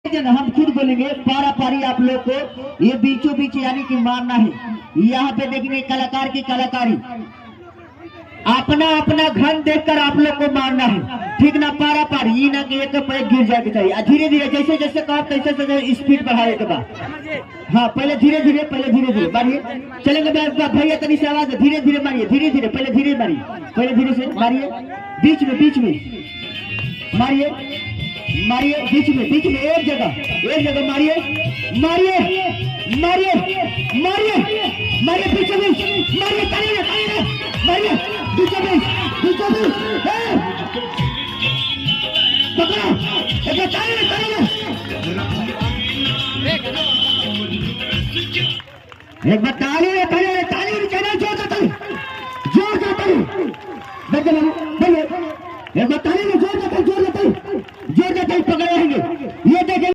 हम खुद बोलेंगे पारा पारी आप लोग को ये बीचों बीच यानी कि मारना है। यहाँ पे देखेंगे कलाकार की कलाकारी, अपना अपना घन देखकर आप लोग को मारना है, ठीक ना। पारा पारी ये ना कि एक पैर गिर जाए चाहिए, धीरे धीरे जैसे जैसे कहो तैसे तैसे स्पीड बढ़ाए के बाद। हाँ पहले धीरे धीरे मारिए, चलेंगे भैया तनी से आवाज धीरे धीरे मारिए, धीरे धीरे पहले धीरे मारिए, पहले धीरे से मारिए, बीच में मारिए, बीच में एक जगह मारिए बीचों बीच मारिए, मारिए बीचों बीच पकड़ो, एक बार ताली